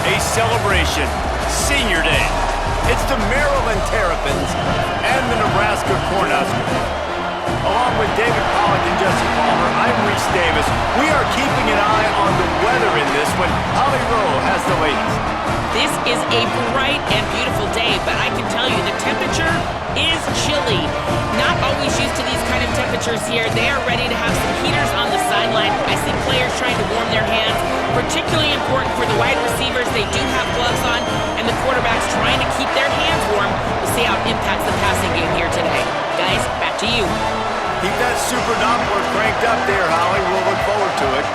a celebration, Senior Day. It's the Maryland Terrapins and the Nebraska Cornhuskers. Along with David Pollack and Jesse Palmer, I'm Reese Davis. We are keeping an eye on the weather in this one. Holly Rowe has the latest. This is a bright and beautiful day, but I can tell you the temperature is chilly. Not always used to these kind of temperatures here. They are ready to have some heaters on the sideline. I see players trying to warm their hands. Particularly important for the wide receivers. They do have gloves on, and the quarterbacks trying to keep their hands warm. We'll see how it impacts the passing game here today. Guys, back to you. Keep that super Doppler cranked up there, Holly. We'll look forward to it.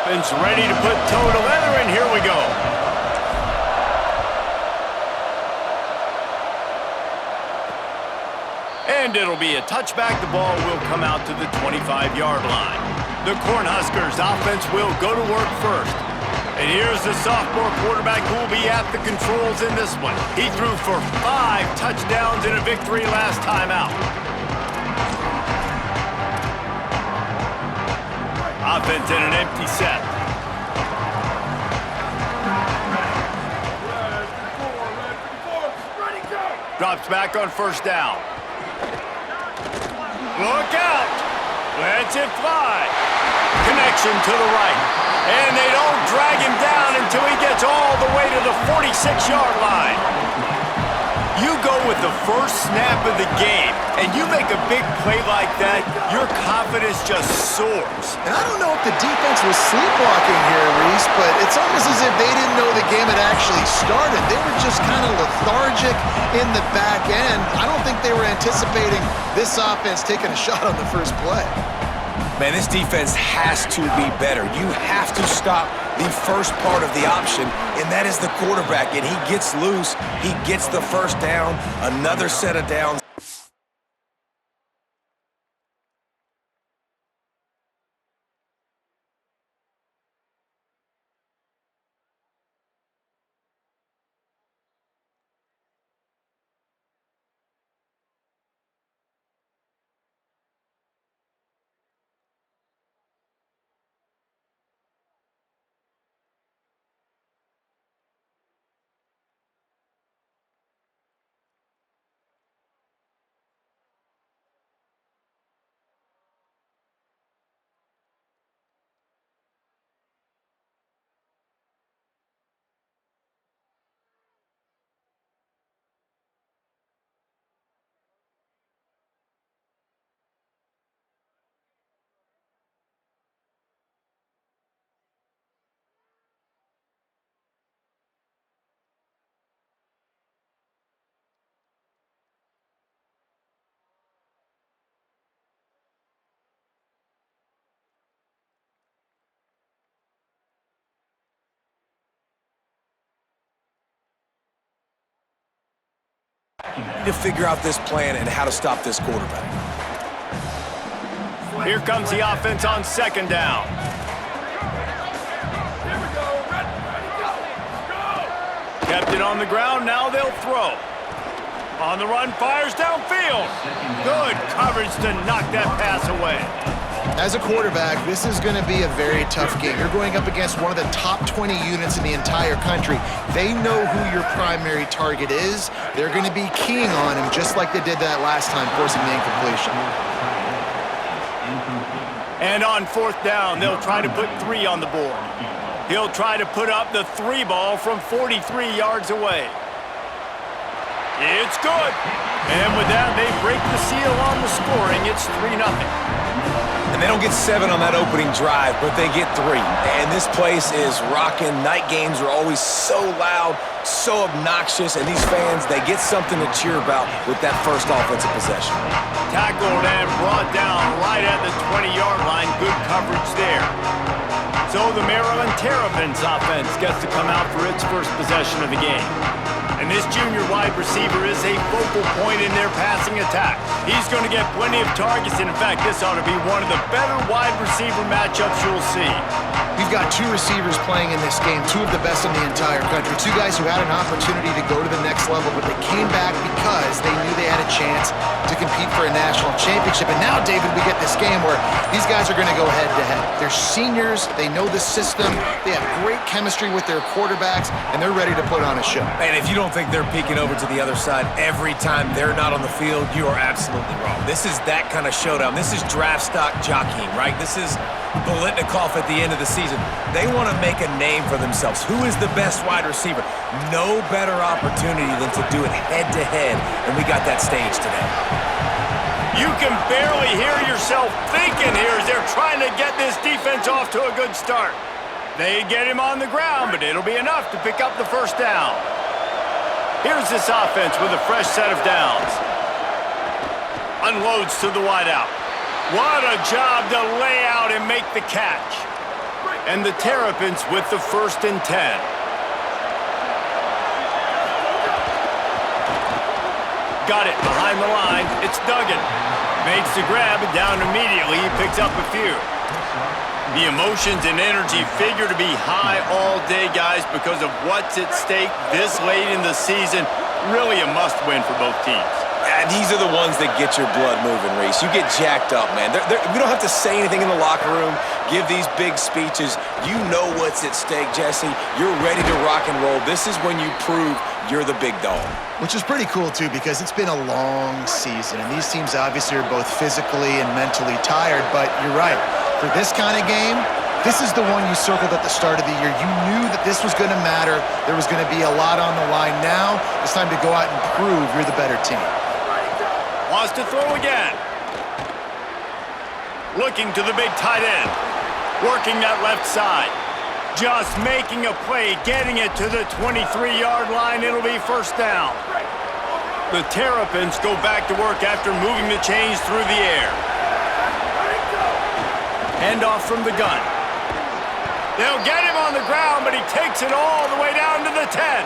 Offense ready to put toe to leather, and here we go. And it'll be a touchback. The ball will come out to the 25-yard line. The Cornhuskers offense will go to work first. And here's the sophomore quarterback who will be at the controls in this one. He threw for 5 touchdowns in a victory last time out. Offense in an empty set. Drops back on first down. Look out! Lets it fly. Connection to the right. And they don't drag him down until he gets all the way to the 46-yard line. You go with the first snap of the game, and you make a big play like that, your confidence just soars. And I don't know if the defense was sleepwalking here, Reese, but it's almost as if they didn't know the game had actually started. They were just kind of lethargic in the back end. I don't think they were anticipating this offense taking a shot on the first play. Man, this defense has to be better. You have to stop the first part of the option, and that is the quarterback. And he gets loose. He gets the first down, another set of downs. To figure out this plan and how to stop this quarterback. Here comes the offense on second down. Kept it on the ground, now they'll throw. On the run, fires downfield. Good coverage to knock that pass away. As a quarterback, this is going to be a very tough game. You're going up against one of the top 20 units in the entire country. They know who your primary target is. They're going to be keying on him just like they did that last time, forcing the incompletion. And on 4th down, they'll try to put 3 on the board. He'll try to put up the 3 ball from 43 yards away. It's good. And with that, they break the seal on the scoring. It's 3-0. And they don't get 7 on that opening drive, but they get 3. And this place is rocking. Night games are always so loud, so obnoxious, and these fans, they get something to cheer about with that first offensive possession. Tackled and brought down right at the 20-yard line. Good coverage there. So the Maryland Terrapins offense gets to come out for its first possession of the game. And this junior wide receiver is a focal point in their passing attack. He's going to get plenty of targets, and in fact, this ought to be one of the better wide receiver matchups you'll see. We've got 2 receivers playing in this game, 2 of the best in the entire country. 2 guys who had an opportunity to go to the next level, but they came back because they knew they had a chance to compete for a national championship. And now, David, we get this game where these guys are going to go head-to-head. They're seniors. They know the system. They have great chemistry with their quarterbacks, and they're ready to put on a show. And if you don't think they're peeking over to the other side every time they're not on the field, you are absolutely wrong. This is that kind of showdown. This is draft stock jockeying, right? This is Bolitnikoff at the end of the season. They want to make a name for themselves. Who is the best wide receiver? No better opportunity than to do it head-to-head, and we got that stage today. You can barely hear yourself thinking here as they're trying to get this defense off to a good start. They get him on the ground, but it'll be enough to pick up the first down. Here's this offense with a fresh set of downs. Unloads to the wideout. What a job to lay out and make the catch. And the Terrapins with the 1st and 10. Got it behind the line. It's Duggan. Makes the grab and down immediately. He picks up a few. The emotions and energy figure to be high all day, guys, because of what's at stake this late in the season. Really a must-win for both teams. And these are the ones that get your blood moving, Reese. You get jacked up, man. We don't have to say anything in the locker room, give these big speeches. You know what's at stake, Jesse. You're ready to rock and roll. This is when you prove you're the big dog. Which is pretty cool, too, because it's been a long season, and these teams obviously are both physically and mentally tired, but you're right. For this kind of game, this is the one you circled at the start of the year. You knew that this was going to matter. There was going to be a lot on the line. Now, it's time to go out and prove you're the better team. Wants to throw again. Looking to the big tight end. Working that left side. Just making a play, getting it to the 23-yard line. It'll be first down. The Terrapins go back to work after moving the chains through the air. Handoff from the gun. They'll get him on the ground, but he takes it all the way down to the 10.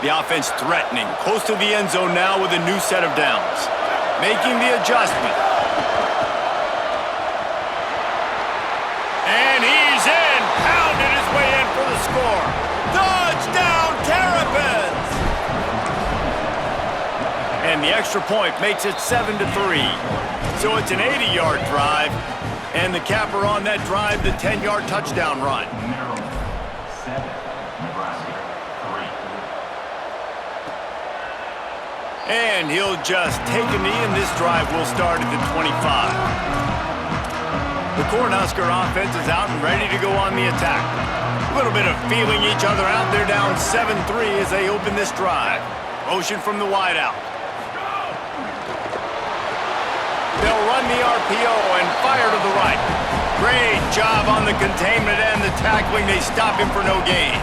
The offense threatening, close to the end zone now with a new set of downs. Making the adjustment. And he's in, pounded his way in for the score. Touchdown, Terrapins! And the extra point makes it 7-3. So it's an 80-yard drive. And the capper on that drive, the 10-yard touchdown run. And he'll just take a knee, and this drive will start at the 25. The Cornhusker offense is out and ready to go on the attack. A little bit of feeling each other out. They're down 7-3 as they open this drive. Motion from the wideout. They'll run the RPO and fire to the right. Great job on the containment and the tackling. They stop him for no gain.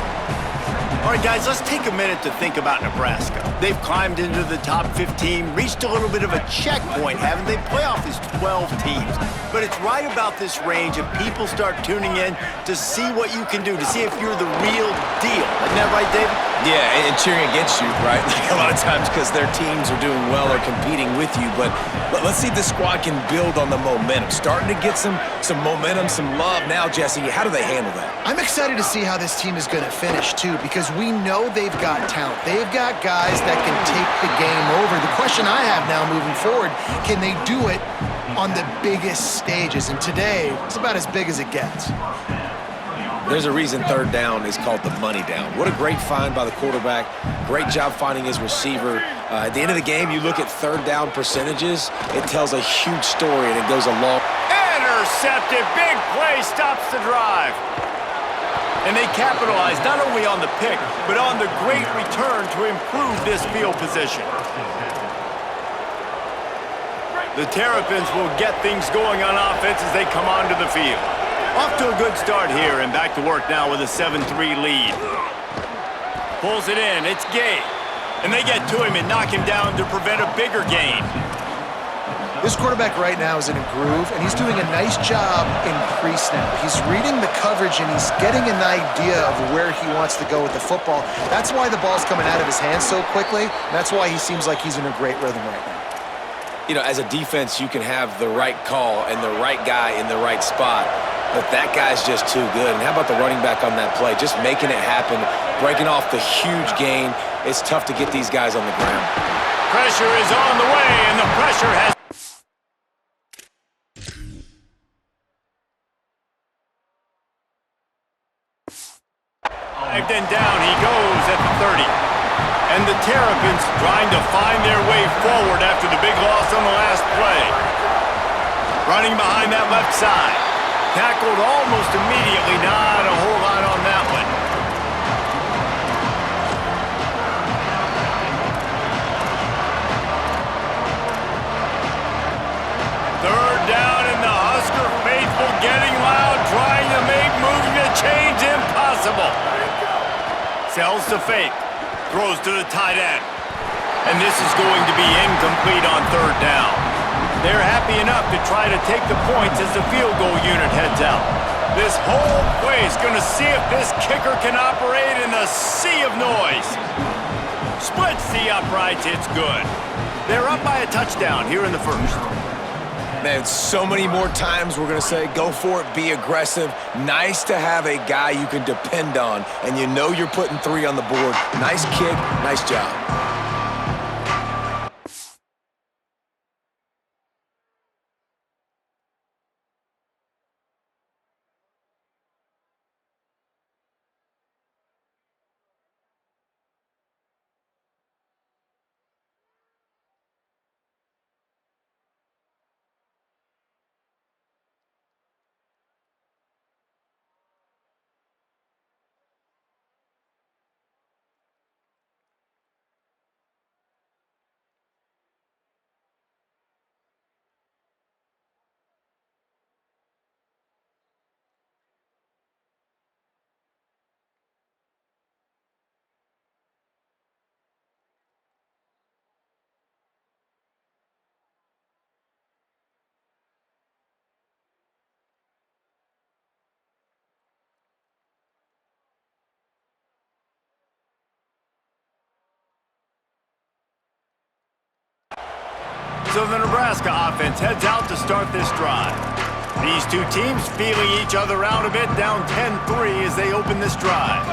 All right, guys, let's take a minute to think about Nebraska. They've climbed into the top 15, reached a little bit of a checkpoint, haven't they? Playoff is 12 teams. But it's right about this range, and people start tuning in to see what you can do, to see if you're the real deal. Isn't that right, David? Yeah, and cheering against you, right? Like a lot of times because their teams are doing well or competing with you. But let's see if the squad can build on the momentum. Starting to get some momentum, some love now, Jesse. How do they handle that? I'm excited to see how this team is going to finish, too, because we know they've got talent. They've got guys that can take the game over. The question I have now moving forward, can they do it on the biggest stages, and today, it's about as big as it gets. There's a reason third down is called the money down. What a great find by the quarterback. Great job finding his receiver. At the end of the game, you look at third down percentages, it tells a huge story, and it goes a long... Intercepted. Big play stops the drive. And they capitalize not only on the pick, but on the great return to improve this field position. The Terrapins will get things going on offense as they come onto the field. Off to a good start here and back to work now with a 7-3 lead. Pulls it in. It's Gay. And they get to him and knock him down to prevent a bigger gain. This quarterback right now is in a groove, and he's doing a nice job in pre-snap. He's reading the coverage, and he's getting an idea of where he wants to go with the football. That's why the ball's coming out of his hands so quickly, and that's why he seems like he's in a great rhythm right now. You know, as a defense, you can have the right call and the right guy in the right spot, but that guy's just too good. And how about the running back on that play? Just making it happen, breaking off the huge gain. It's tough to get these guys on the ground. Pressure is on the way, and the pressure has... Then down he goes at the 30. And the Terrapins trying to find their way forward after the big loss on the last play. Running behind that left side. Tackled almost immediately. Not a whole lot on that one. Third down, and the Husker faithful getting loud, trying to make moving the chains impossible. Sells to fake. Throws to the tight end. And this is going to be incomplete on third down. They're happy enough to try to take the points as the field goal unit heads out. This whole play is going to see if this kicker can operate in the sea of noise. Splits the uprights. It's good. They're up by a touchdown here in the first. Man, so many more times we're going to say, go for it, be aggressive. Nice to have a guy you can depend on, and you know you're putting 3 on the board. Nice kick, nice job. So the Nebraska offense heads out to start this drive. These two teams feeling each other out a bit, down 10-3 as they open this drive.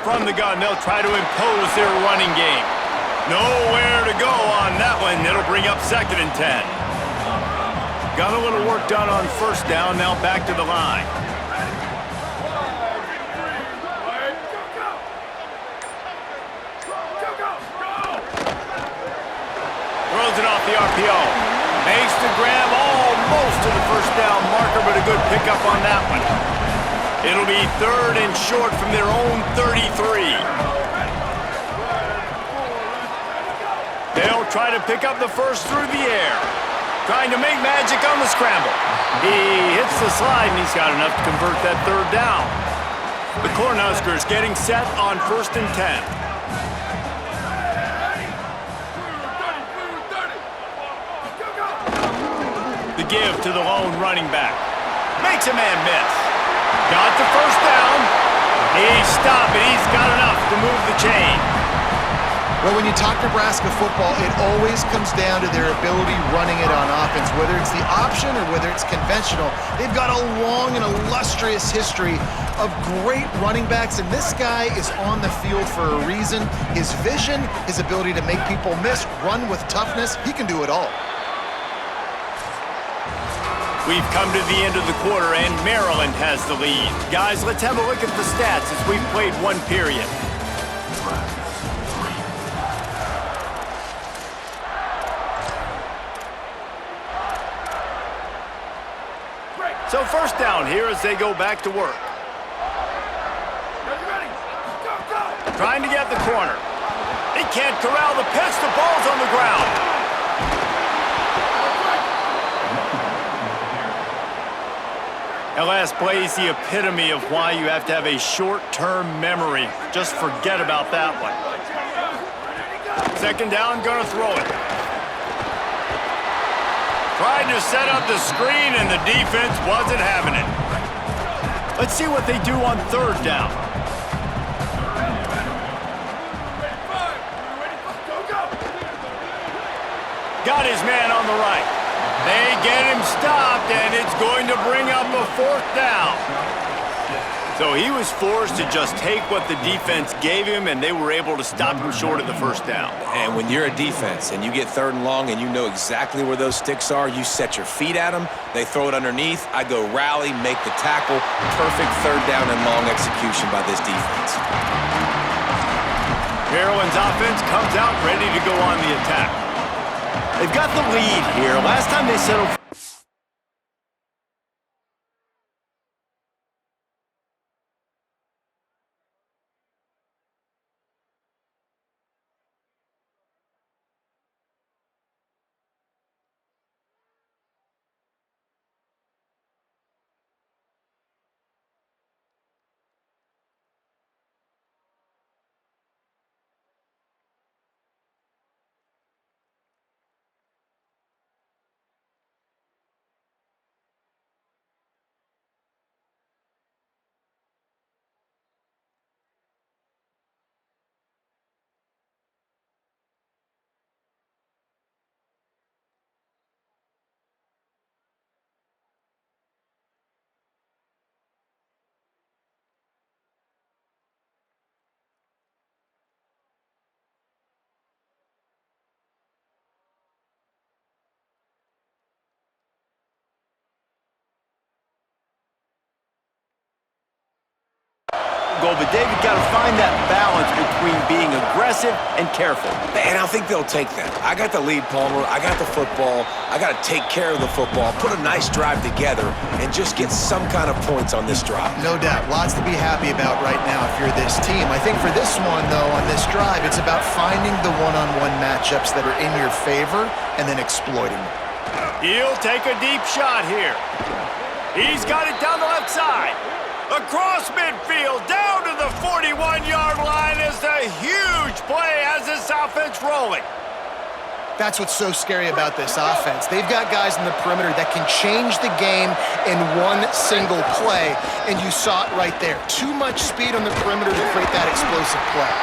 From the gun, they'll try to impose their running game. Nowhere to go on that one. It'll bring up 2nd and 10. Got a little work done on first down, now back to the line. Throws it off the RPO. Makes the grab almost to the first down marker, but a good pickup on that one. It'll be 3rd and short from their own 33. They'll try to pick up the first through the air. Trying to make magic on the scramble. He hits the slide, and he's got enough to convert that 3rd down. The Cornhuskers getting set on 1st and 10. The give to the lone running back. Makes a man miss. Got the first down. He stopped it. He's got enough to move the chain. Well, when you talk Nebraska football, it always comes down to their ability running it on offense. Whether it's the option or whether it's conventional, they've got a long and illustrious history of great running backs, and this guy is on the field for a reason. His vision, his ability to make people miss, run with toughness, he can do it all. We've come to the end of the quarter, and Maryland has the lead. Guys, let's have a look at the stats as we've played one period. So first down here as they go back to work. Trying to get the corner. He can't corral the pitch. The ball's on the ground. That last play is the epitome of why you have to have a short-term memory. Just forget about that one. Second down, gonna throw it. Tried to set up the screen, and the defense wasn't having it. Let's see what they do on third down. Got his man on the right. They get him stopped, and it's going to bring up a fourth down. So he was forced to just take what the defense gave him, and they were able to stop him short of the first down. And when you're a defense and you get third and long and you know exactly where those sticks are, you set your feet at them, they throw it underneath, I go rally, make the tackle. Perfect third down and long execution by this defense. Maryland's offense comes out ready to go on the attack. They've got the lead here. Last time they settled... But David got to find that balance between being aggressive and careful. And I think they'll take that. I got the lead, Palmer. I got the football. I got to take care of the football, put a nice drive together, and just get some kind of points on this drive. No doubt. Lots to be happy about right now if you're this team. I think for this one, though, on this drive, it's about finding the one-on-one matchups that are in your favor and then exploiting them. He'll take a deep shot here. He's got it down the left side. Across midfield, down to the 41-yard line is the huge play as this offense rolling. That's what's so scary about this offense. They've got guys in the perimeter that can change the game in one single play, and you saw it right there. Too much speed on the perimeter to create that explosive play.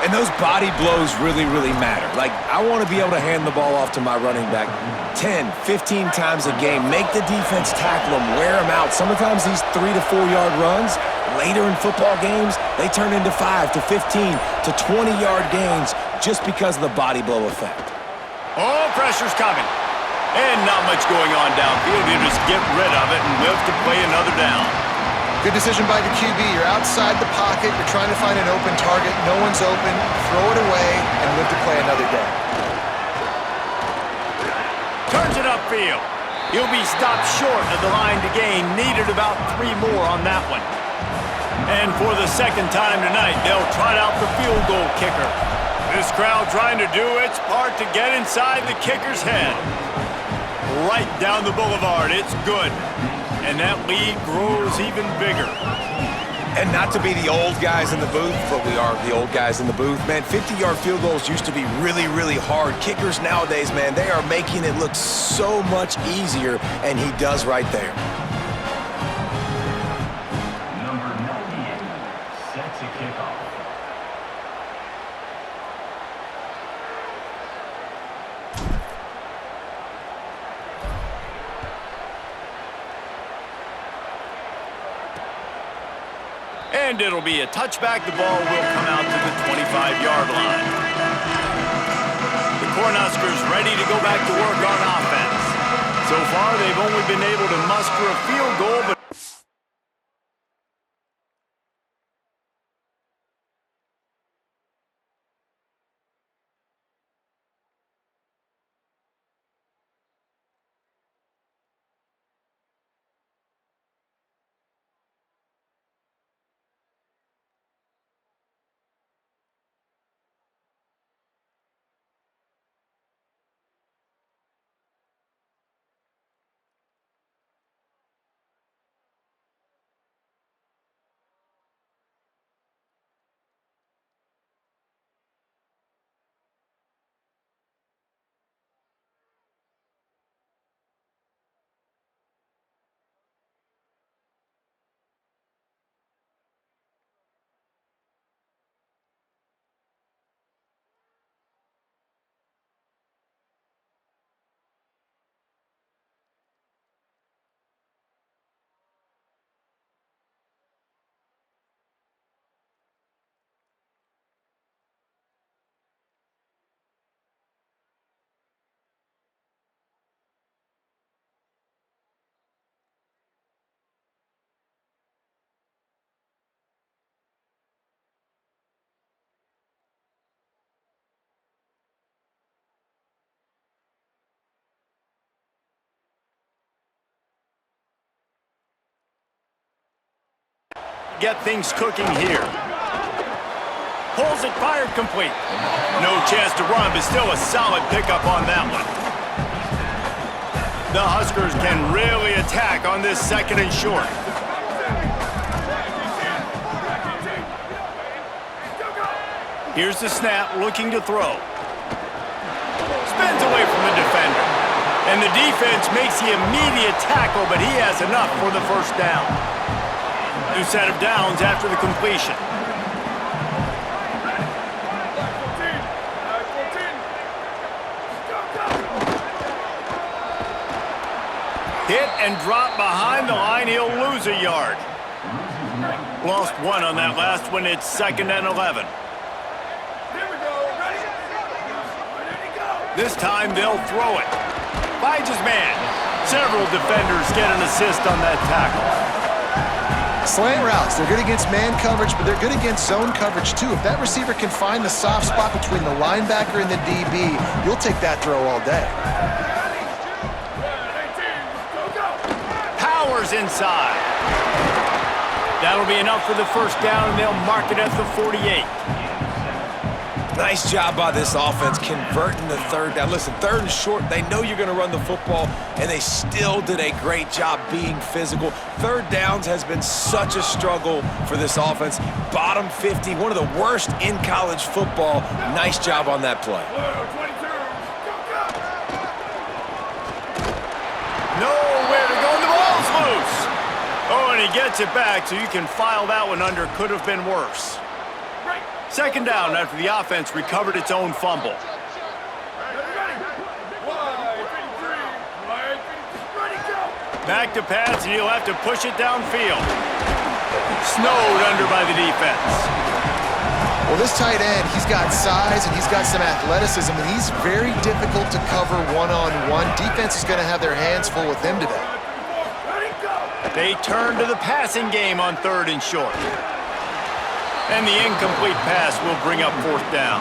And those body blows really, really matter. Like, I want to be able to hand the ball off to my running back 10, 15 times a game. Make the defense tackle them, wear them out. Sometimes these 3 to 4 yard runs, later in football games, they turn into 5 to 15 to 20-yard gains just because of the body blow effect. Oh, pressure's coming. And not much going on downfield. You just get rid of it and live to play another down. Good decision by the QB. You're outside the pocket. You're trying to find an open target. No one's open. Throw it away and live to play another day. Turns it upfield. He'll be stopped short of the line to gain. Needed about 3 more on that one. And for the second time tonight, they'll trot out the field goal kicker. This crowd trying to do its part to get inside the kicker's head. Right down the boulevard. It's good. And that lead grows even bigger. And not to be the old guys in the booth, but we are the old guys in the booth. Man, 50-yard field goals used to be really, really hard. Kickers nowadays, man, they are making it look so much easier, and he does right there. Number 98 set to kick off. And it'll be a touchback. The ball will come out to the 25-yard line. The Cornhuskers ready to go back to work on offense. So far, they've only been able to muster a field goal, but get things cooking here. Pulls it, fired, complete. No chance to run, but still a solid pickup on that one. The Huskers can really attack on this second and short. Here's the snap, looking to throw. Spins away from the defender. And the defense makes the immediate tackle, but he has enough for the first down. New set of downs after the completion. Hit and drop behind the line. He'll lose a yard. Lost one on that last one. It's 2nd and 11. This time they'll throw it. Finds his man. Several defenders get an assist on that tackle. Slant routes, they're good against man coverage, but they're good against zone coverage too. If that receiver can find the soft spot between the linebacker and the DB, you'll take that throw all day. Powers inside. That'll be enough for the first down, and they'll mark it at the 48. Nice job by this offense converting the third down. Listen, 3rd and short, they know you're going to run the football, and they still did a great job being physical. 3rd downs has been such a struggle for this offense. Bottom 50, one of the worst in college football. Nice job on that play. Nowhere to go, and the ball's loose. Oh, and he gets it back, so you can file that one under. Could have been worse. 2nd down after the offense recovered its own fumble. Back to pass, and he'll have to push it downfield. Snowed under by the defense. Well, this tight end, he's got size and he's got some athleticism, and he's very difficult to cover one-on-one. Defense is going to have their hands full with him today. They turn to the passing game on 3rd and short. And the incomplete pass will bring up 4th down.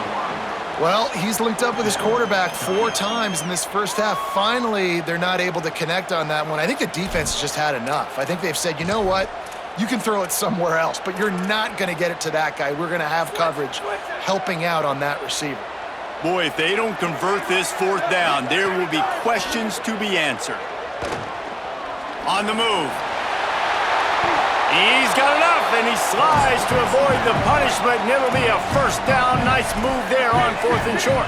Well, he's linked up with his quarterback 4 times in this first half. Finally, they're not able to connect on that one. I think the defense has just had enough. I think they've said, you know what? You can throw it somewhere else, but you're not going to get it to that guy. We're going to have coverage helping out on that receiver. Boy, if they don't convert this 4th down, there will be questions to be answered. On the move. He's got enough, and he slides to avoid the punishment, and it'll be a first down. Nice move there on 4th and short.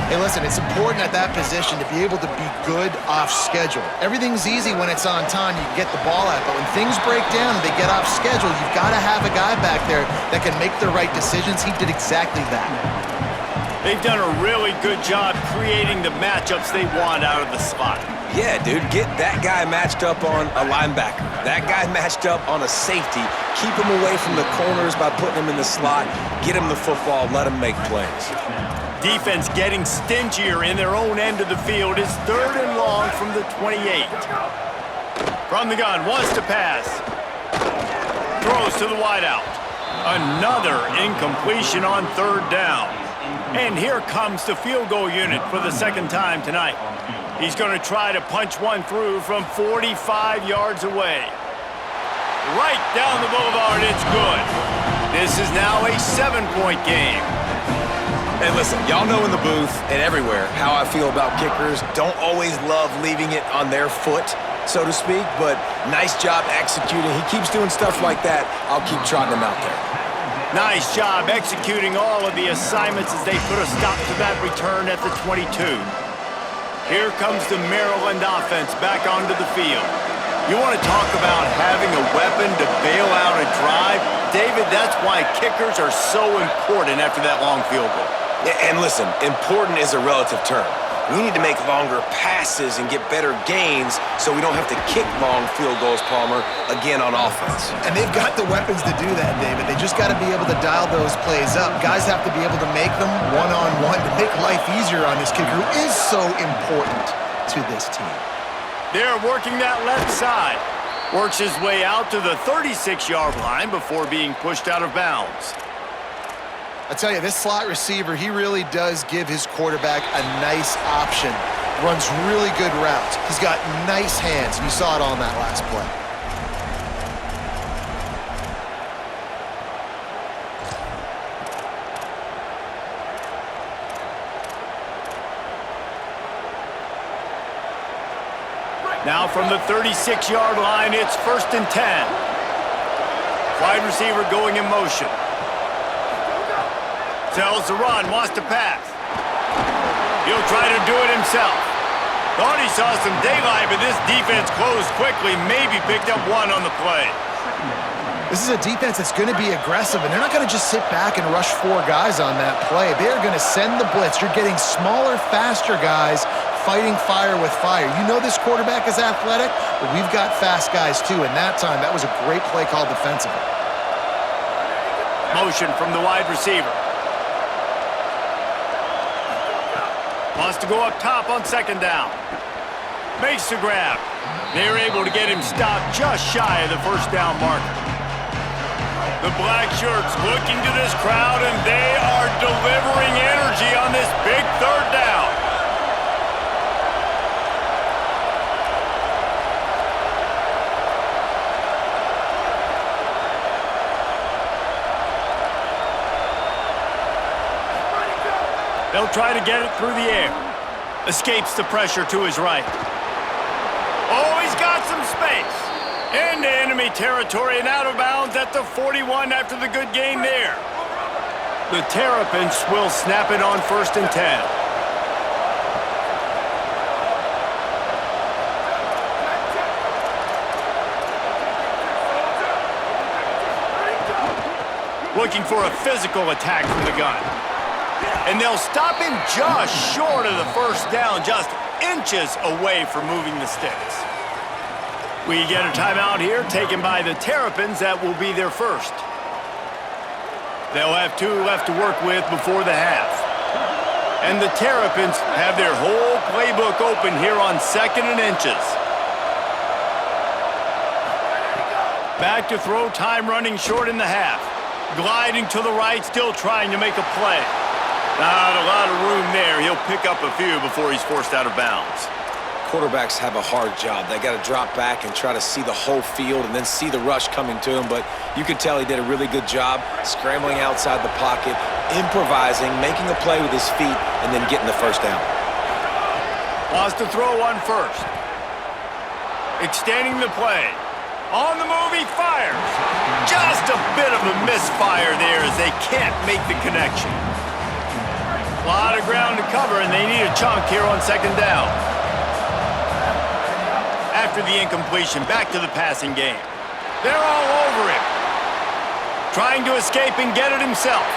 Hey, listen, it's important at that position to be able to be good off schedule. Everything's easy when it's on time. You can get the ball out, but when things break down and they get off schedule, you've got to have a guy back there that can make the right decisions. He did exactly that. They've done a really good job creating the matchups they want out of the slot. Yeah, dude, get that guy matched up on a linebacker. That guy matched up on a safety. Keep him away from the corners by putting him in the slot. Get him the football. Let him make plays. Defense getting stingier in their own end of the field. Is 3rd and long from the 28. From the gun, wants to pass. Throws to the wideout. Another incompletion on 3rd down. And here comes the field goal unit for the 2nd time tonight. He's going to try to punch one through from 45 yards away. Right down the boulevard, it's good. This is now a 7-point game. Hey, listen, y'all know in the booth and everywhere how I feel about kickers. Don't always love leaving it on their foot, so to speak, but nice job executing. He keeps doing stuff like that. I'll keep trotting him out there. Nice job executing all of the assignments as they put a stop to that return at the 22. Here comes the Maryland offense back onto the field. You want to talk about having a weapon to bail out a drive? David, that's why kickers are so important after that long field goal. And listen, important is a relative term. We need to make longer passes and get better gains so we don't have to kick long field goals, Palmer, again on offense. And they've got the weapons to do that, David. They just got to be able to dial those plays up. Guys have to be able to make them one-on-one to make life easier on this kicker, who is so important to this team. They're working that left side. Works his way out to the 36-yard line before being pushed out of bounds. I tell you, this slot receiver, he really does give his quarterback a nice option. Runs really good routes. He's got nice hands, and you saw it on that last play. Now from the 36-yard line, it's 1st and 10. Wide receiver going in motion. Tells the run, wants to pass. He'll try to do it himself. Thought he saw some daylight, but this defense closed quickly, maybe picked up one on the play. This is a defense that's going to be aggressive, and they're not going to just sit back and rush 4 guys on that play. They're going to send the blitz. You're getting smaller, faster guys fighting fire with fire. You know this quarterback is athletic, but we've got fast guys too, and that time, that was a great play call defensively. Motion from the wide receiver. Wants to go up top on 2nd down. Makes the grab. They're able to get him stopped just shy of the 1st down marker. The black shirts looking to this crowd, and they are delivering energy on this big 3rd down. They'll try to get it through the air. Escapes the pressure to his right. Oh, he's got some space. Into enemy territory and out of bounds at the 41 after the good gain there. The Terrapins will snap it on 1st and 10. Looking for a physical attack from the gun. And they'll stop him just short of the 1st down, just inches away from moving the sticks. We get a timeout here taken by the Terrapins. That will be their first. They'll have 2 left to work with before the half. And the Terrapins have their whole playbook open here on 2nd and inches. Back to throw, time running short in the half. Gliding to the right, still trying to make a play. Not a lot of room there. He'll pick up a few before he's forced out of bounds. Quarterbacks have a hard job. They got to drop back and try to see the whole field and then see the rush coming to him. But you could tell he did a really good job scrambling outside the pocket, improvising, making a play with his feet, and then getting the 1st down. Wants to throw one first. Extending the play. On the move, he fires. Just a bit of a misfire there as they can't make the connection. A lot of ground to cover, and they need a chunk here on 2nd down. After the incompletion, back to the passing game. They're all over him. Trying to escape and get it himself.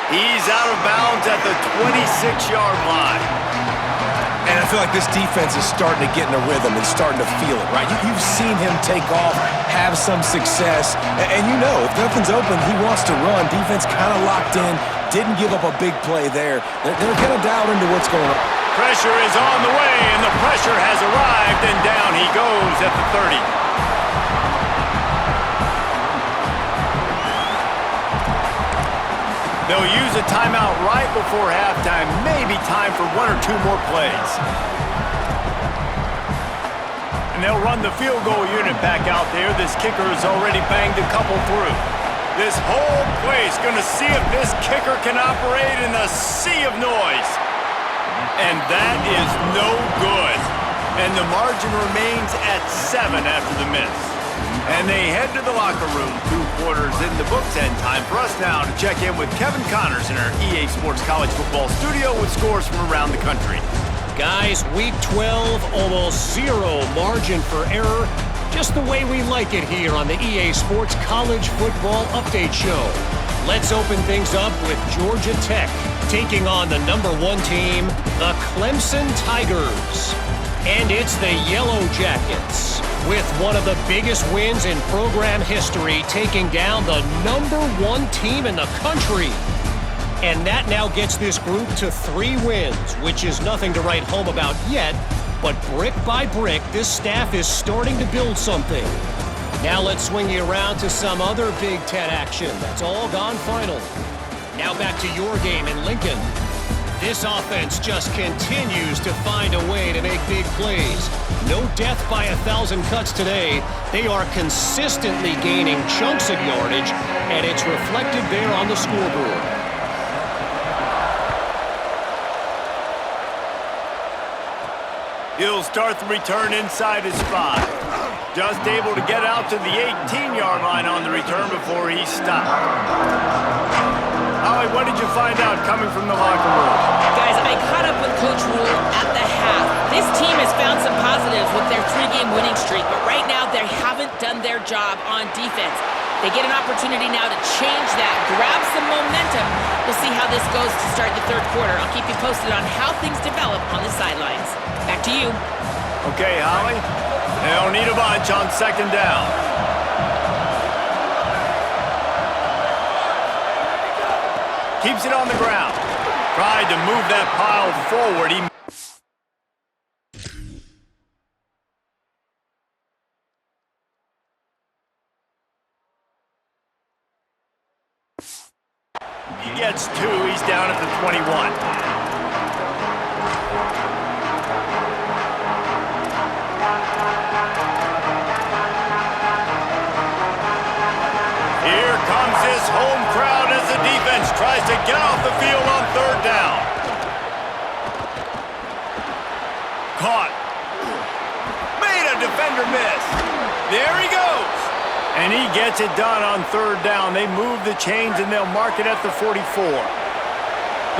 He's out of bounds at the 26-yard line. And I feel like this defense is starting to get in a rhythm and starting to feel it, right? You've seen him take off, have some success, and you know, if nothing's open, he wants to run. Defense kind of locked in, didn't give up a big play there. They're kind of dialed into what's going on. Pressure is on the way, and the pressure has arrived, and down he goes at the 30. They'll use a timeout right before halftime, maybe time for 1 or 2 more plays. And they'll run the field goal unit back out there. This kicker has already banged a couple through. This whole place going to see if this kicker can operate in a sea of noise. And that is no good. And the margin remains at 7 after the miss. And they head to the locker room. 2 quarters in the books, and time for us now to check in with Kevin Connors in our EA Sports College Football studio with scores from around the country. Guys, week 12, almost 0 margin for error. Just the way we like it here on the EA Sports College Football Update Show. Let's open things up with Georgia Tech taking on the #1 team, the Clemson Tigers. And it's the Yellow Jackets, with one of the biggest wins in program history, taking down the #1 team in the country. And that now gets this group to 3 wins, which is nothing to write home about yet, but brick by brick, this staff is starting to build something. Now let's swing you around to some other Big Ten action that's all gone final. Now back to your game in Lincoln. This offense just continues to find a way to make big plays. No death by 1,000 cuts today. They are consistently gaining chunks of yardage, and it's reflected there on the scoreboard. He'll start the return inside his 5. Just able to get out to the 18-yard line on the return before he stopped. Holly, what did you find out coming from the locker room? Guys, I caught up with Coach Rule at the half. This team has found some positives with their 3-game winning streak, but right now they haven't done their job on defense. They get an opportunity now to change that, grab some momentum. We'll see how this goes to start the 3rd quarter. I'll keep you posted on how things develop on the sidelines. Back to you. Okay, Holly. They'll need a bunch on 2nd down. Keeps it on the ground. Tried to move that pile forward. He gets 2. He's down at the 21. Here comes this home crowd as the defense tries to get off the field on 3rd down. Caught. Made a defender miss. There he goes. And he gets it done on 3rd down. They move the chains and they'll mark it at the 44.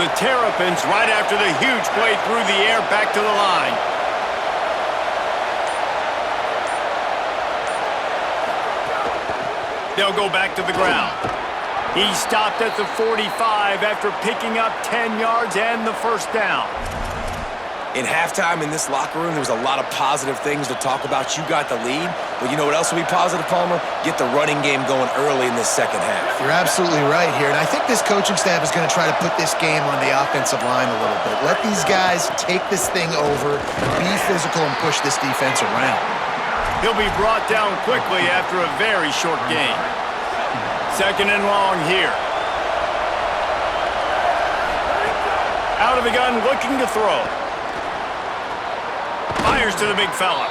The Terrapins right after the huge play through the air back to the line. They'll go back to the ground. He stopped at the 45 after picking up 10 yards and the 1st down. In halftime in this locker room, there was a lot of positive things to talk about. You got the lead, but you know what else will be positive, Palmer? Get the running game going early in this 2nd half. You're absolutely right here, and I think this coaching staff is going to try to put this game on the offensive line a little bit. Let these guys take this thing over, be physical, and push this defense around. He'll be brought down quickly after a very short game. 2nd and long here. Out of the gun, looking to throw. Fires to the big fella.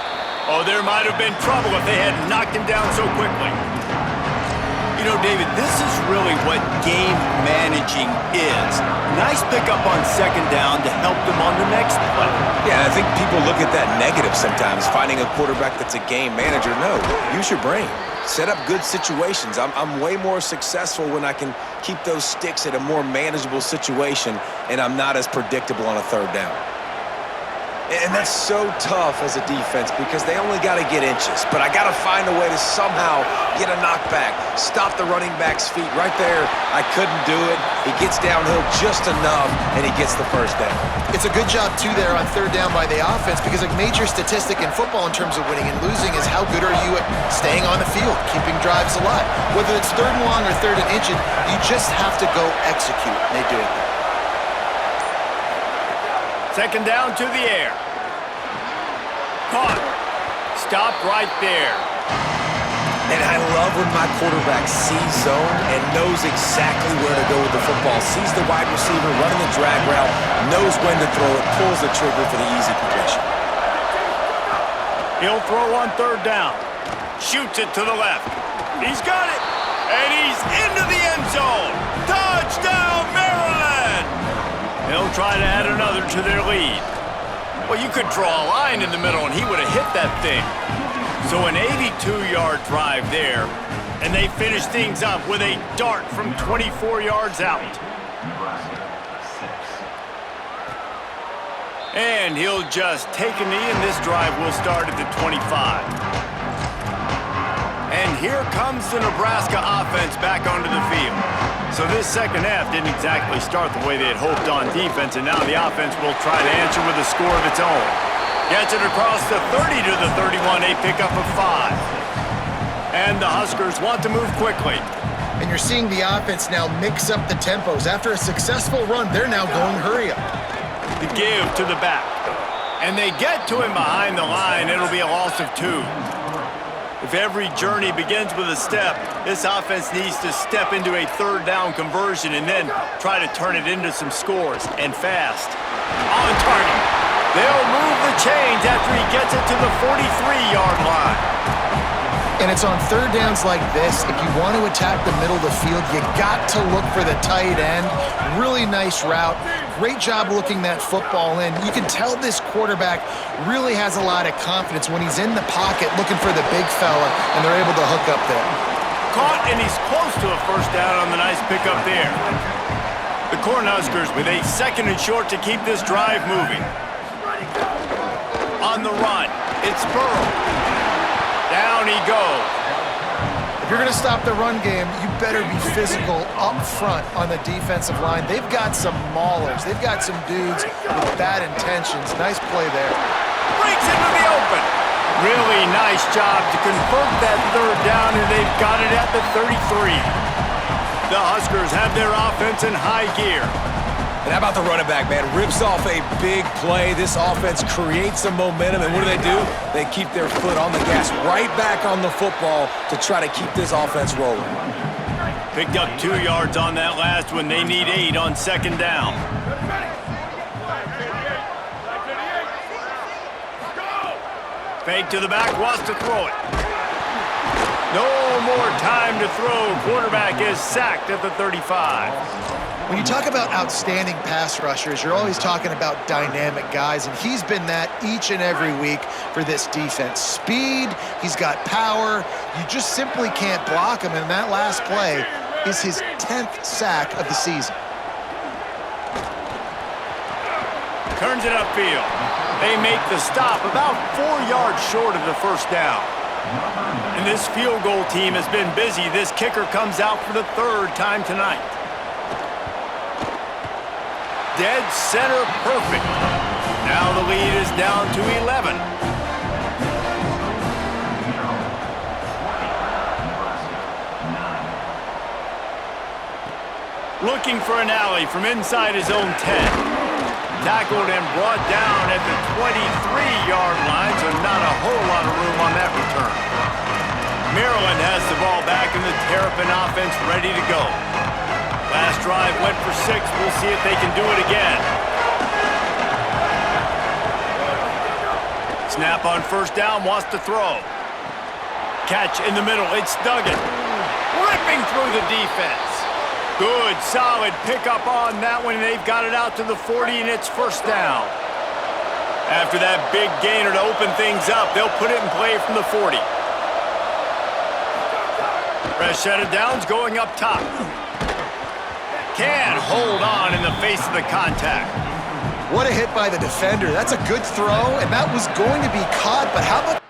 Oh, there might have been trouble if they had knocked him down so quickly. You know, David, this is really what game managing is. Nice pickup on 2nd down to help them on the next play. Yeah, I think people look at that negative sometimes, finding a quarterback that's a game manager. No, use your brain. Set up good situations. I'm way more successful when I can keep those sticks at a more manageable situation, and I'm not as predictable on a 3rd down. And that's so tough as a defense because they only got to get inches. But I got to find a way to somehow get a knockback, stop the running back's feet. Right there, I couldn't do it. He gets downhill just enough, and he gets the first down. It's a good job, too, there on third down by the offense because a major statistic in football in terms of winning and losing is how good are you at staying on the field, keeping drives alive. Whether it's third and long or third and inches, you just have to go execute. And they do it. Second down to the air. Caught. Stop right there. And I love when my quarterback sees zone and knows exactly where to go with the football. Sees the wide receiver running the drag route, knows when to throw it, pulls the trigger for the easy completion. He'll throw on third down. Shoots it to the left. He's got it. And he's into the end zone. Touchdown, Maryland! They'll try to add another to their lead. Well, you could draw a line in the middle, and he would have hit that thing. So an 82-yard drive there, and they finish things up with a dart from 24 yards out. And he'll just take a knee, and this drive will start at the 25. And here comes the Nebraska offense back onto the field. So this second half didn't exactly start the way they had hoped on defense, and now the offense will try to answer with a score of its own. Gets it across the 30 to the 31, a pickup of 5. And the Huskers want to move quickly. And you're seeing the offense now mix up the tempos. After a successful run, they're now going hurry up. The give to the back. And they get to him behind the line. It'll be a loss of 2. If every journey begins with a step, this offense needs to step into a third down conversion and then try to turn it into some scores, and fast. On target. They'll move the chains after he gets it to the 43-yard line. And it's on third downs like this, if you want to attack the middle of the field, you got to look for the tight end. Really nice route. Great job looking that football in. You can tell this quarterback really has a lot of confidence when he's in the pocket looking for the big fella, and they're able to hook up there. Caught, and he's close to a first down on the nice pickup there. The Cornhuskers with a second and short to keep this drive moving. On the run, it's Burrow. Down he goes. If you're going to stop the run game, you better be physical up front on the defensive line. They've got some maulers. They've got some dudes with bad intentions. Nice play there. Breaks into the open. Really nice job to convert that third down, and they've got it at the 33. The Huskers have their offense in high gear. And how about the running back, man? Rips off a big play. This offense creates some momentum, and what do? They keep their foot on the gas, right back on the football to try to keep this offense rolling. Picked up 2 yards on that last one. They need 8 on second down. Fake to the back, wants to throw it. No more time to throw. Quarterback is sacked at the 35. When you talk about outstanding pass rushers, you're always talking about dynamic guys, and he's been that each and every week for this defense. Speed, he's got power. You just simply can't block him, and that last play is his 10th sack of the season. Turns it upfield. They make the stop about 4 yards short of the first down. And this field goal team has been busy. This kicker comes out for the 3rd time tonight. Dead center perfect. Now the lead is down to 11. Looking for an alley from inside his own 10. Tackled and brought down at the 23-yard line, so not a whole lot of room on that return. Maryland has the ball back in the Terrapin offense ready to go. Last drive went for 6. We'll see if they can do it again. Snap on first down, wants to throw. Catch in the middle, it's Duggan. Ripping through the defense. Good, solid pickup on that one, and they've got it out to the 40, and it's first down. After that big gainer to open things up, they'll put it in play from the 40. Fresh set of downs going up top. Can hold on in the face of the contact. What a hit by the defender. That's a good throw, and that was going to be caught, but how about...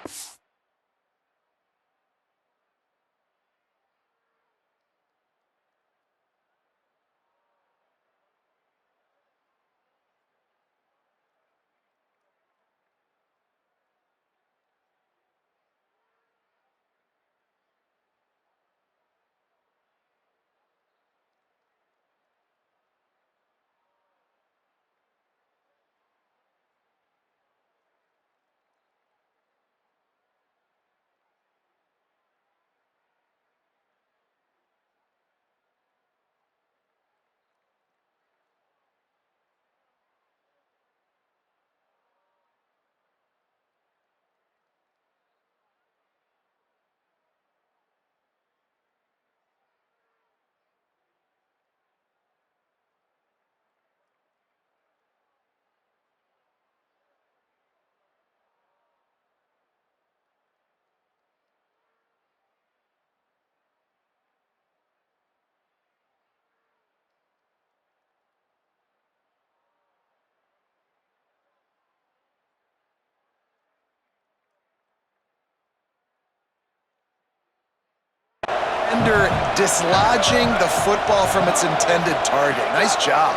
dislodging the football from its intended target. Nice job.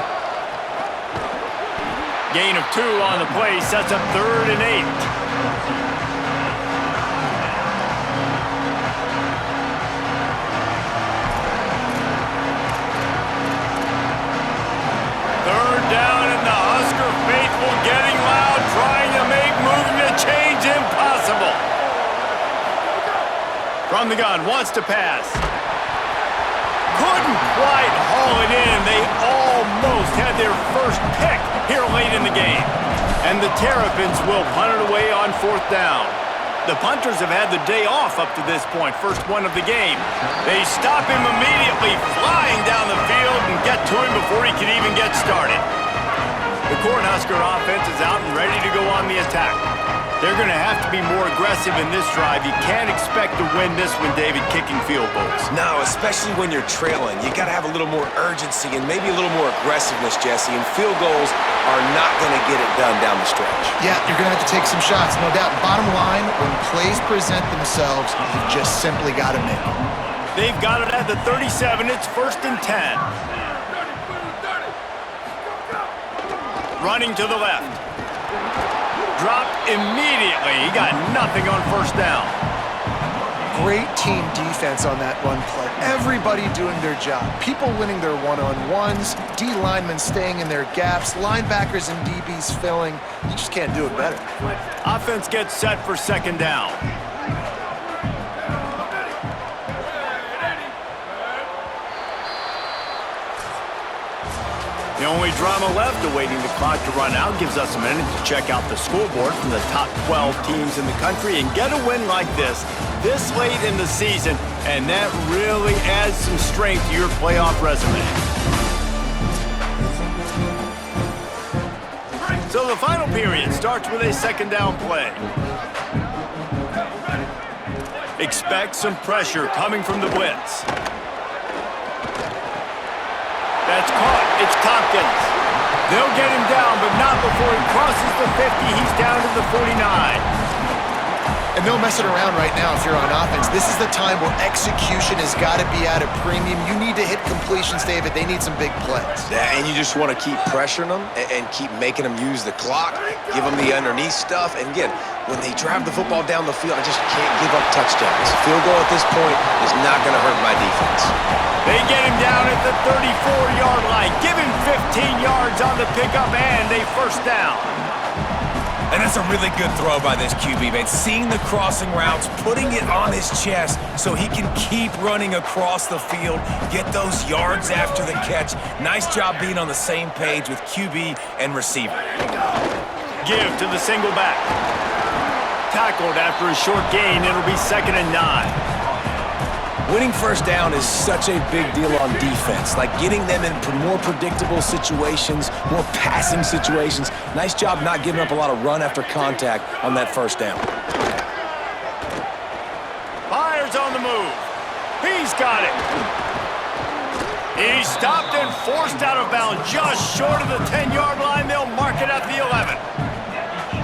Gain of 2 on the play sets up 3rd and 8. Third down, and the Husker faithful getting loud, trying to make movement change impossible. From the gun, wants to pass. Couldn't quite haul it in. They almost had their first pick here late in the game. And the Terrapins will punt it away on 4th down. The punters have had the day off up to this point, first one of the game. They stop him immediately, flying down the field, and get to him before he can even get started. The Cornhusker offense is out and ready to go on the attack. They're going to have to be more aggressive in this drive. You can't expect to win this one, David, kicking field goals. No, especially when you're trailing. You got to have a little more urgency and maybe a little more aggressiveness, Jesse, and field goals are not going to get it done down the stretch. Yeah, you're going to have to take some shots, no doubt. Bottom line, when plays present themselves, you've just simply got to make them. They've got it at the 37. It's 1st and 10. Running to the left. Dropped immediately. He got nothing on 1st down. Great team defense on that run play. Everybody doing their job. People winning their one-on-ones, D linemen staying in their gaps, linebackers and DBs filling. You just can't do it better. Offense gets set for 2nd down. The only drama left, awaiting the clock to run out, gives us a minute to check out the scoreboard from the top 12 teams in the country and get a win like this late in the season, and that really adds some strength to your playoff resume. So the final period starts with a 2nd down play. Expect some pressure coming from the blitz. That's caught. It's Tompkins. They'll get him down, but not before he crosses the 50. He's down to the 49. And no messing around right now if you're on offense. This is the time where execution has got to be at a premium. You need to hit completions, David. They need some big plays. Yeah, and you just want to keep pressuring them and keep making them use the clock, give them the underneath stuff. And again, when they drive the football down the field, I just can't give up touchdowns. Field goal at this point is not going to hurt my defense. They get him down at the 34-yard line. Give him 15 yards on the pickup and a 1st down. And that's a really good throw by this QB, man. Seeing the crossing routes, putting it on his chest so he can keep running across the field, get those yards after the catch. Nice job being on the same page with QB and receiver. Give to the single back. Tackled after a short gain. It'll be 2nd and 9. Winning 1st down is such a big deal on defense, like getting them in more predictable situations, more passing situations. Nice job not giving up a lot of run after contact on that 1st down. Myers on the move. He's got it. He's stopped and forced out of bounds just short of the 10-yard line. They'll mark it at the 11.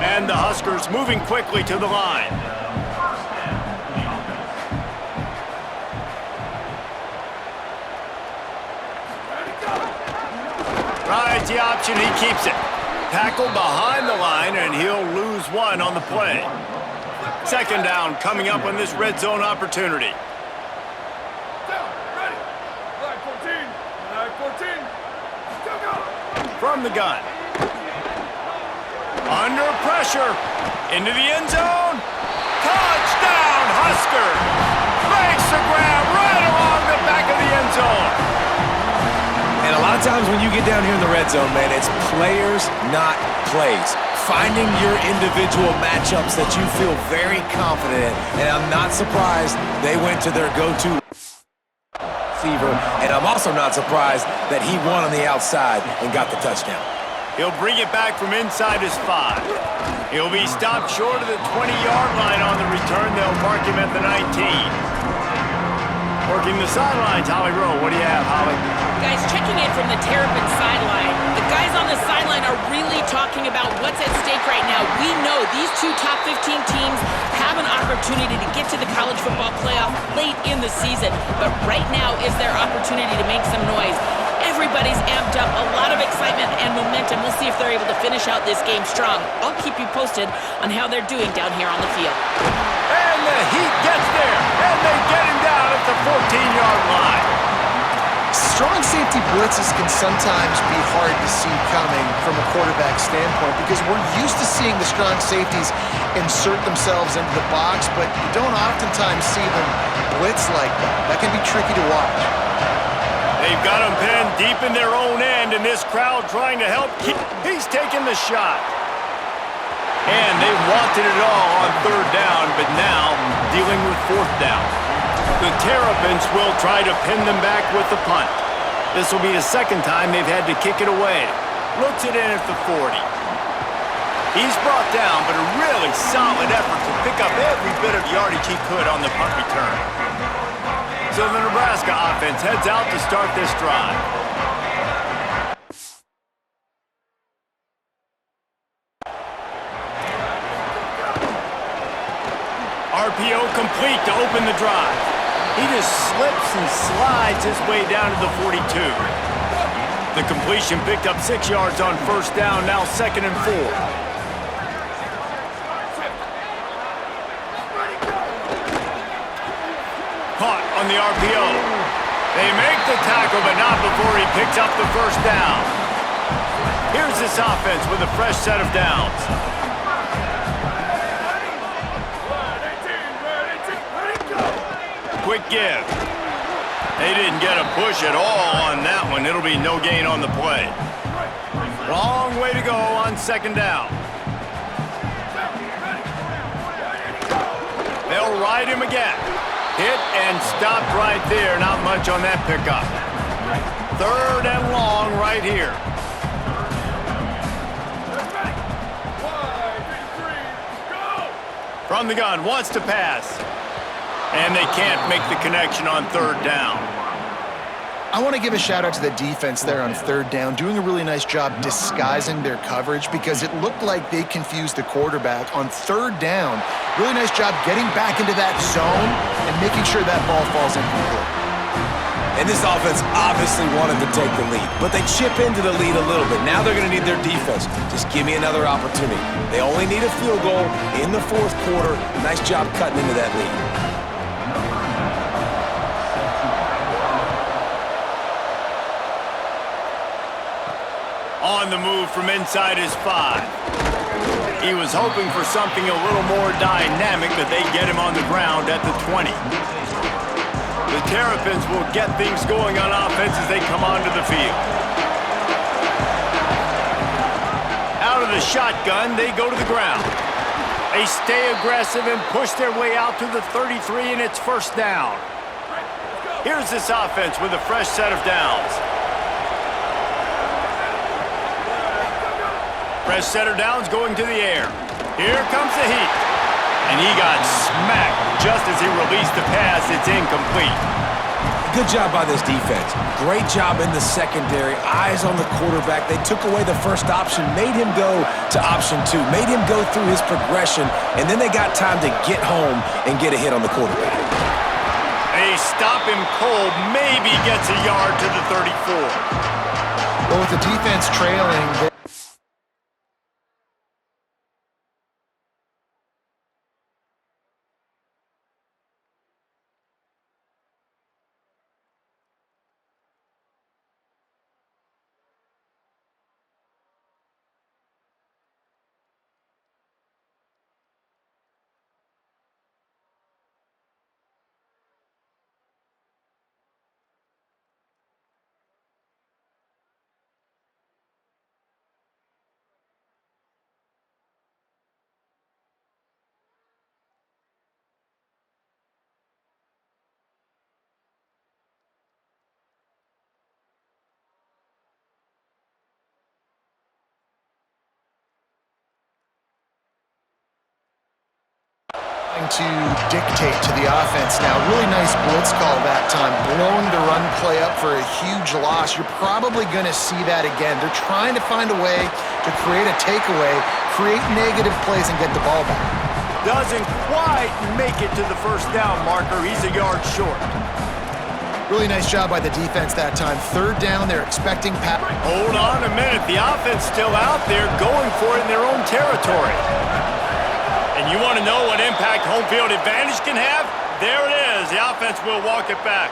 And the Huskers moving quickly to the line. Rides the option, he keeps it. Tackled behind the line, and he'll lose one on the play. Second down coming up on this red zone opportunity. From the gun. Under pressure. Into the end zone. Touchdown, Huskers! Makes the grab right along the back of the end zone. And a lot of times when you get down here in the red zone, man, it's players, not plays. Finding your individual matchups that you feel very confident in. And I'm not surprised they went to their go-to receiver. And I'm also not surprised that he won on the outside and got the touchdown. He'll bring it back from inside his 5. He'll be stopped short of the 20-yard line on the return. They'll mark him at the 19. Working the sidelines, Holly Rowe. What do you have, Holly? Guys, checking in from the Terrapin sideline. The guys on the sideline are really talking about what's at stake right now. We know these two top 15 teams have an opportunity to get to the college football playoff late in the season. But right now is their opportunity to make some noise. Everybody's amped up, a lot of excitement and momentum. We'll see if they're able to finish out this game strong. I'll keep you posted on how they're doing down here on the field. And the Heat gets there, and they get him down at the 14-yard line. Strong safety blitzes can sometimes be hard to see coming from a quarterback standpoint because we're used to seeing the strong safeties insert themselves into the box, but you don't oftentimes see them blitz like that. That can be tricky to watch. They've got him pinned deep in their own end, and this crowd trying to help. He's taking the shot. And they wanted it all on third down, but now dealing with fourth down. The Terrapins will try to pin them back with the punt. This will be the second time they've had to kick it away. Looks it in at the 40. He's brought down, but a really solid effort to pick up every bit of yardage he could on the punt return. So the Nebraska offense heads out to start this drive. RPO complete to open the drive. He just slips and slides his way down to the 42. The completion picked up 6 yards on first down, now 2nd and 4. Caught on the RPO. They make the tackle, but not before he picks up the first down. Here's this offense with a fresh set of downs. Quick give. They didn't get a push at all on that one. It'll be no gain on the play. Long way to go on 2nd down. They'll ride him again. Hit and stopped right there. Not much on that pickup. 3rd and long right here. From the gun, wants to pass. And they can't make the connection on 3rd down. I want to give a shout out to the defense there on 3rd down, doing a really nice job disguising their coverage because it looked like they confused the quarterback on 3rd down. Really nice job getting back into that zone and making sure that ball falls incomplete. And this offense obviously wanted to take the lead, but they chip into the lead a little bit. Now they're going to need their defense. Just give me another opportunity. They only need a field goal in the 4th quarter. Nice job cutting into that lead. On the move from inside his 5. He was hoping for something a little more dynamic, but they get him on the ground at the 20. The Terrapins will get things going on offense as they come onto the field. Out of the shotgun, they go to the ground. They stay aggressive and push their way out to the 33, and it's 1st down. Here's this offense with a fresh set of downs. Fresh set of downs going to the air. Here comes the Heat. And he got smacked just as he released the pass. It's incomplete. Good job by this defense. Great job in the secondary. Eyes on the quarterback. They took away the first option, made him go to option 2, made him go through his progression, and then they got time to get home and get a hit on the quarterback. They stop him cold, maybe gets a yard to the 34. But with the defense trailing, to dictate to the offense now. Really nice blitz call that time, blowing the run play up for a huge loss. You're probably going to see that again. They're trying to find a way to create a takeaway, create negative plays, and get the ball back. Doesn't quite make it to the first down marker. He's a yard short. Really nice job by the defense that time. Third down, they're expecting Pat. Hold on a minute. The offense still out there going for it in their own territory. And you want to know what impact home field advantage can have? There it is. The offense will walk it back.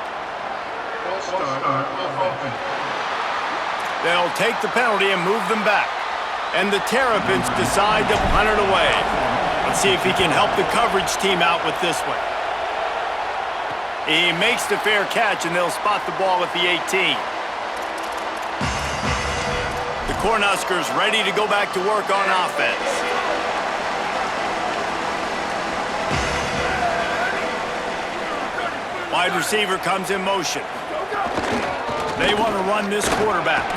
They'll take the penalty and move them back. And the Terrapins decide to punt it away. Let's see if he can help the coverage team out with this one. He makes the fair catch, and they'll spot the ball at the 18. The Cornhuskers ready to go back to work on offense. Wide receiver comes in motion. They want to run this quarterback.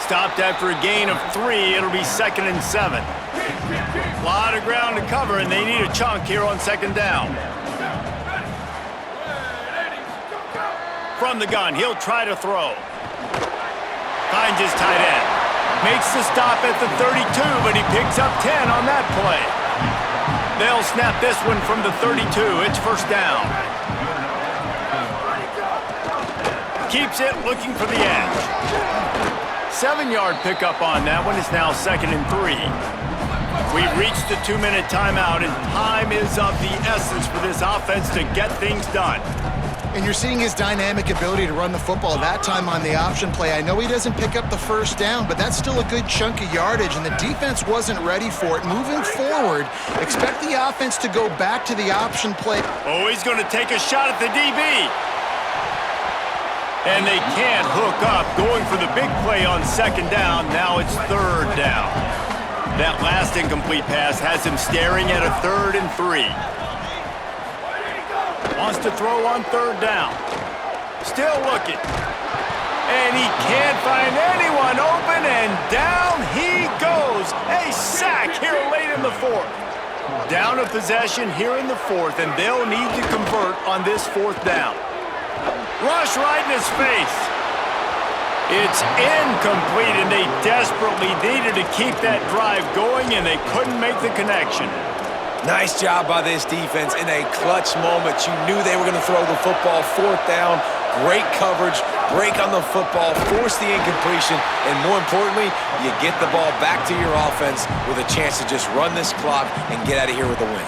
Stopped after a gain of 3. It'll be 2nd and 7. A lot of ground to cover, and they need a chunk here on 2nd down. From the gun, he'll try to throw. Finds his tight end. Makes the stop at the 32, but he picks up 10 on that play. They'll snap this one from the 32. It's first down. Keeps it, looking for the edge. 7-yard pickup on that one. It's now 2nd and 3. We've reached the 2-minute timeout, and time is of the essence for this offense to get things done. And you're seeing his dynamic ability to run the football that time on the option play. I know he doesn't pick up the first down, but that's still a good chunk of yardage, and the defense wasn't ready for it. Moving forward, expect the offense to go back to the option play. Oh, he's going to take a shot at the DB. And they can't hook up, going for the big play on 2nd down. Now it's 3rd down. That last incomplete pass has him staring at a 3rd and 3. Wants to throw on 3rd down. Still looking. And he can't find anyone open, and down he goes. A sack here late in the 4th. Down a possession here in the 4th, and they'll need to convert on this 4th down. Rush right in his face. It's incomplete, and they desperately needed to keep that drive going, and they couldn't make the connection. Nice job by this defense in a clutch moment. You knew they were going to throw the football. 4th down, great coverage, break on the football, force the incompletion, and more importantly, you get the ball back to your offense with a chance to just run this clock and get out of here with a win.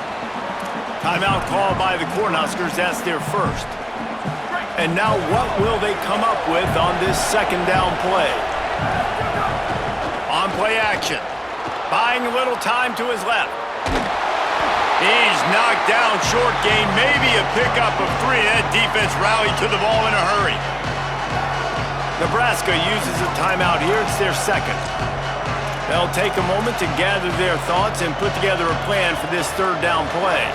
Timeout called by the Cornhuskers. That's their first. And now what will they come up with on this 2nd down play? On play action. Buying a little time to his left. He's knocked down short gain, maybe a pickup of 3. That defense rallied to the ball in a hurry. Nebraska uses a timeout here. It's their 2nd. They'll take a moment to gather their thoughts and put together a plan for this 3rd down play.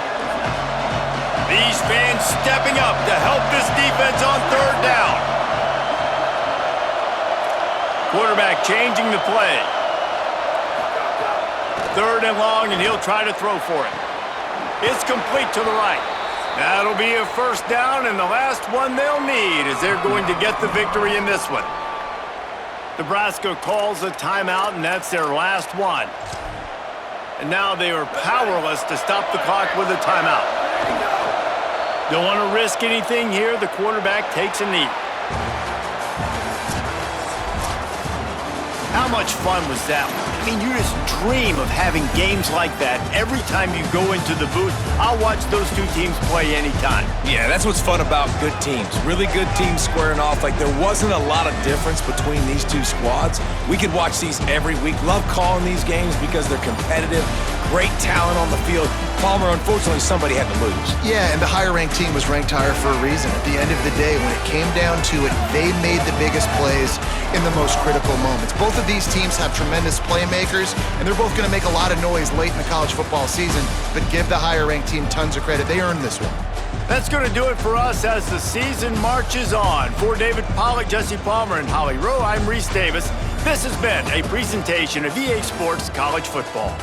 These fans stepping up to help this defense on 3rd down. Quarterback changing the play. 3rd and long, and he'll try to throw for it. It's complete to the right. That'll be a first down, and the last one they'll need as they're going to get the victory in this one. Nebraska calls a timeout, and that's their last one. And now they are powerless to stop the clock with a timeout. Don't want to risk anything here. The quarterback takes a knee. How much fun was that one? I mean, you just dream of having games like that every time you go into the booth. I'll watch those two teams play anytime. Yeah, that's what's fun about good teams. Really good teams squaring off. Like, there wasn't a lot of difference between these two squads. We could watch these every week. Love calling these games because they're competitive. Great talent on the field. Palmer, unfortunately, somebody had to lose. Yeah, and the higher-ranked team was ranked higher for a reason. At the end of the day, when it came down to it, they made the biggest plays in the most critical moments. Both of these teams have tremendous playmakers, and they're both going to make a lot of noise late in the college football season, but give the higher-ranked team tons of credit. They earned this one. That's going to do it for us as the season marches on. For David Pollack, Jesse Palmer, and Holly Rowe, I'm Reese Davis. This has been a presentation of EA Sports College Football.